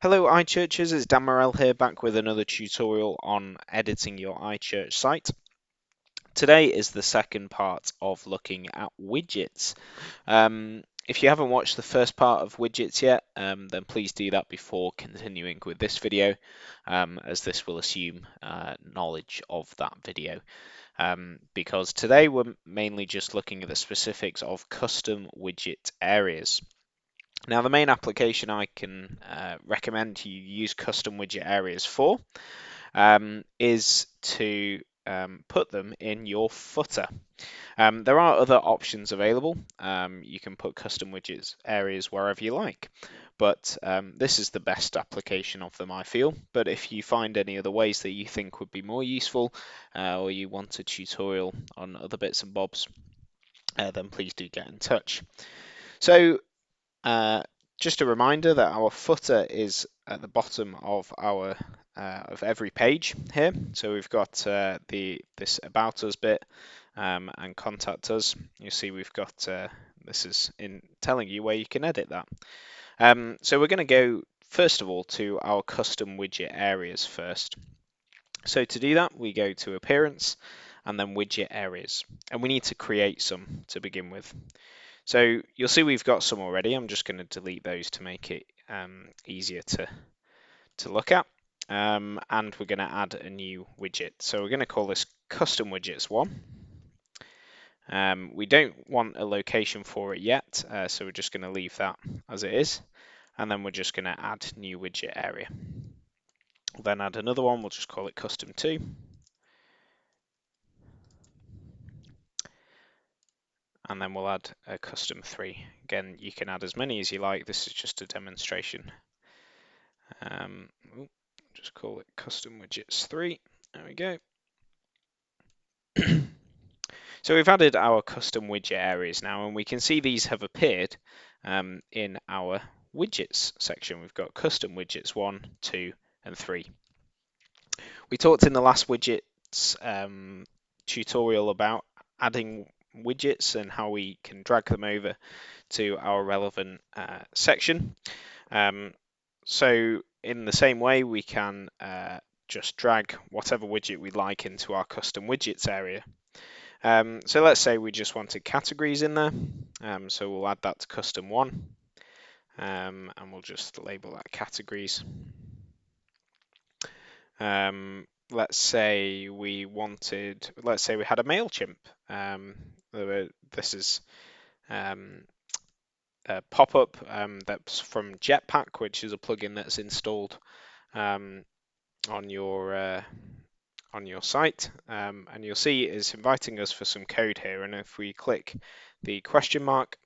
Hello iChurchers, it's Dan Morrell here back with another tutorial on editing your iChurch site. Today is the second part of looking at widgets. If you haven't watched the first part of widgets yet, then please do that before continuing with this video, as this will assume knowledge of that video. Because today we're mainly just looking at the specifics of custom widget areas. Now, the main application I can recommend you use custom widget areas for is to put them in your footer. There are other options available. You can put custom widgets areas wherever you like, but this is the best application of them, I feel. But if you find any other ways that you think would be more useful, or you want a tutorial on other bits and bobs, then please do get in touch. So, just a reminder that our footer is at the bottom of our of every page here. So we've got this about us bit and contact us. You see we've got this is in telling you where you can edit that. So we're going to go first of all to our custom widget areas first. So to do that, we go to Appearance and then Widget Areas, and we need to create some to begin with. So you'll see we've got some already. I'm just going to delete those to make it easier to look at. And we're going to add a new widget. So we're going to call this Custom Widgets 1. We don't want a location for it yet, so we're just going to leave that as it is. And then we're just going to add new widget area. We'll then add another one. We'll just call it Custom 2. And then we'll add a custom 3. Again, you can add as many as you like. This is just a demonstration. Just call it custom widgets 3. There we go. So we've added our custom widget areas now, and we can see these have appeared in our widgets section. We've got custom widgets 1, 2, and 3. We talked in the last widgets tutorial about adding widgets and how we can drag them over to our relevant section. So in the same way, we can just drag whatever widget we like into our custom widgets area. So let's say we just wanted categories in there. So we'll add that to custom 1, and we'll just label that categories. Let's say we had a MailChimp. This is a pop-up that's from Jetpack, which is a plugin that's installed on your site, and you'll see it's inviting us for some code here. And if we click the question mark,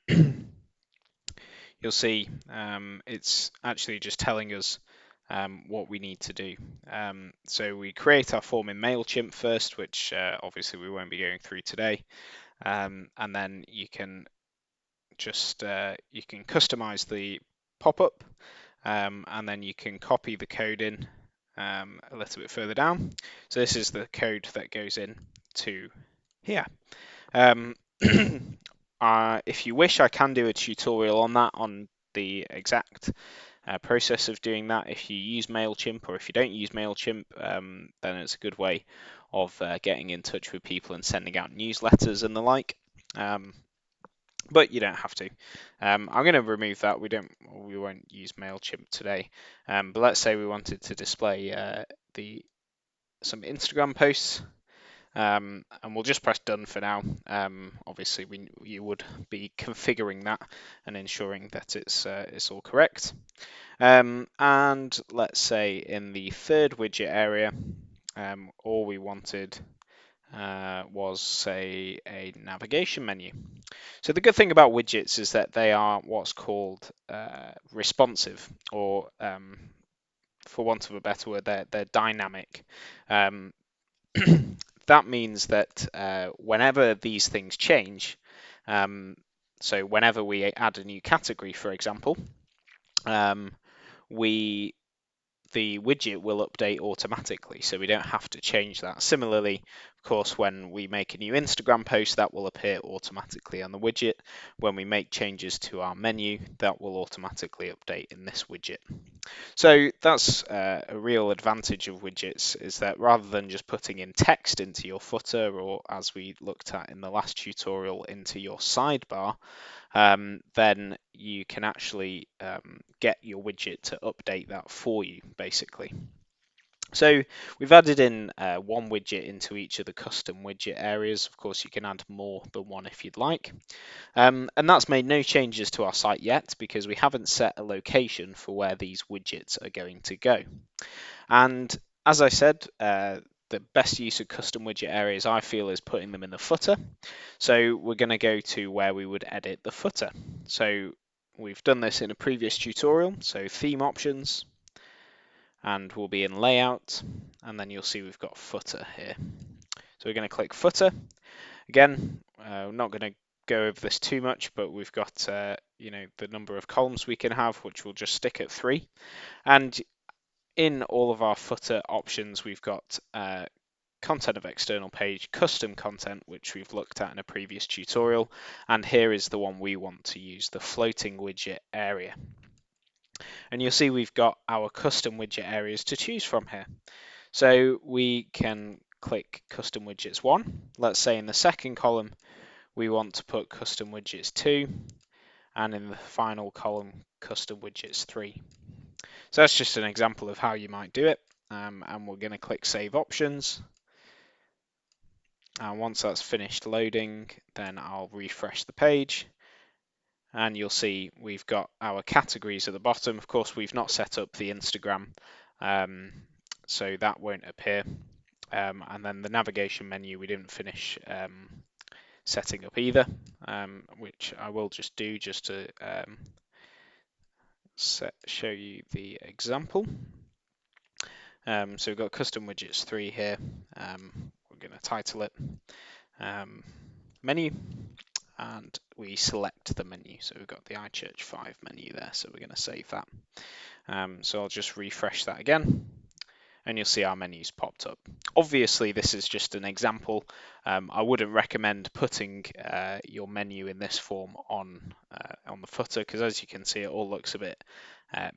you'll see it's actually just telling us what we need to do. So we create our form in MailChimp first, which obviously we won't be going through today, and then you can just you can customize the pop-up, and then you can copy the code in a little bit further down. So this is the code that goes in to here. If you wish, I can do a tutorial on that, on the exact process of doing that. If you use MailChimp, or if you don't use MailChimp, then it's a good way of getting in touch with people and sending out newsletters and the like. But you don't have to. I'm going to remove that. We won't use MailChimp today. But let's say we wanted to display some Instagram posts, and we'll just press done for now. Obviously, you would be configuring that and ensuring that it's all correct. And let's say in the third widget area, all we wanted was, say, a navigation menu. So the good thing about widgets is that they are what's called responsive, or for want of a better word, they're dynamic. That means that whenever these things change, so whenever we add a new category, for example, the widget will update automatically, so we don't have to change that. Similarly, of course, when we make a new Instagram post, that will appear automatically on the widget. When we make changes to our menu, that will automatically update in this widget. So that's a real advantage of widgets, is that rather than just putting in text into your footer, or as we looked at in the last tutorial, into your sidebar, then you can actually get your widget to update that for you, basically. So we've added in one widget into each of the custom widget areas. Of course, you can add more than one if you'd like. And that's made no changes to our site yet, because we haven't set a location for where these widgets are going to go. And as I said, the best use of custom widget areas, I feel, is putting them in the footer. So we're going to go to where we would edit the footer. So we've done this in a previous tutorial. So theme options, and we'll be in layout, and then you'll see we've got footer here. So we're going to click footer. Again, we're not going to go over this too much, but we've got the number of columns we can have, which we'll just stick at 3. And in all of our footer options, we've got content of external page, custom content, which we've looked at in a previous tutorial, and here is the one we want to use, the floating widget area. And you'll see we've got our custom widget areas to choose from here. So we can click custom widgets 1. Let's say in the second column we want to put custom widgets 2, and in the final column custom widgets 3. So that's just an example of how you might do it. And we're going to click Save Options. And once that's finished loading, then I'll refresh the page. And you'll see we've got our categories at the bottom. Of course, we've not set up the Instagram, so that won't appear. And then the navigation menu, we didn't finish setting up either, which I will just do just to show you the example. So we've got custom widgets 3 here. We're going to title it menu, and we select the menu. So we've got the iChurch 5 menu there, so we're going to save that. So I'll just refresh that again, and you'll see our menus popped up. Obviously, this is just an example. I wouldn't recommend putting your menu in this form on the footer, because as you can see, it all looks a bit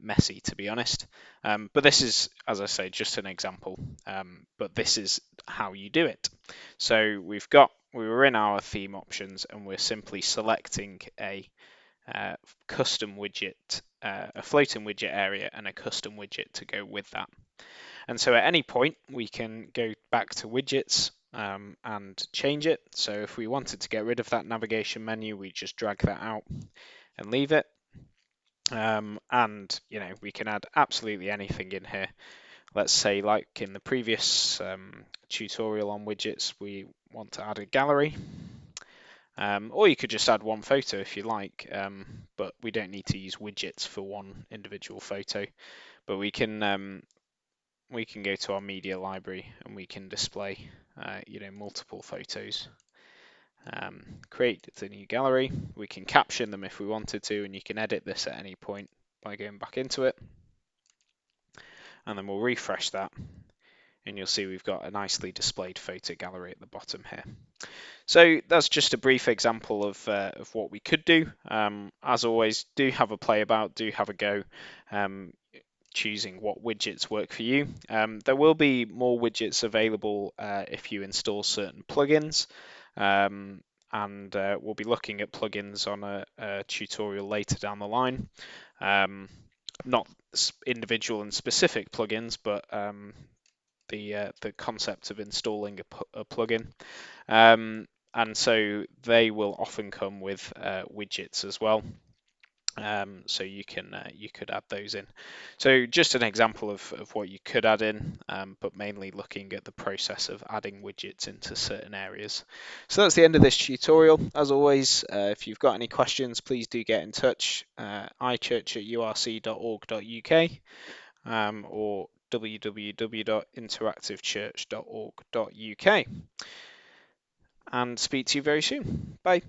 messy, to be honest. But this is, as I say, just an example. But this is how you do it. So we were in our theme options, and we're simply selecting a custom widget, a floating widget area, and a custom widget to go with that. And so at any point we can go back to widgets and change it. So if we wanted to get rid of that navigation menu, we just drag that out and leave it. And we can add absolutely anything in here. Let's say, like in the previous tutorial on widgets, we want to add a gallery. Or you could just add one photo if you like, but we don't need to use widgets for one individual photo. But we can go to our media library, and we can display multiple photos. Create the new gallery. We can caption them if we wanted to, and you can edit this at any point by going back into it. And then we'll refresh that, and you'll see we've got a nicely displayed photo gallery at the bottom here. So that's just a brief example of what we could do. As always, do have a play about, do have a go, choosing what widgets work for you. There will be more widgets available if you install certain plugins, and we'll be looking at plugins on a tutorial later down the line. Not individual and specific plugins, but the concept of installing a plugin. And so they will often come with widgets as well. So you could add those in. So just an example of what you could add in, but mainly looking at the process of adding widgets into certain areas. So that's the end of this tutorial. As always, if you've got any questions, please do get in touch. iChurch@urc.org.uk or www.interactivechurch.org.uk. And speak to you very soon. Bye.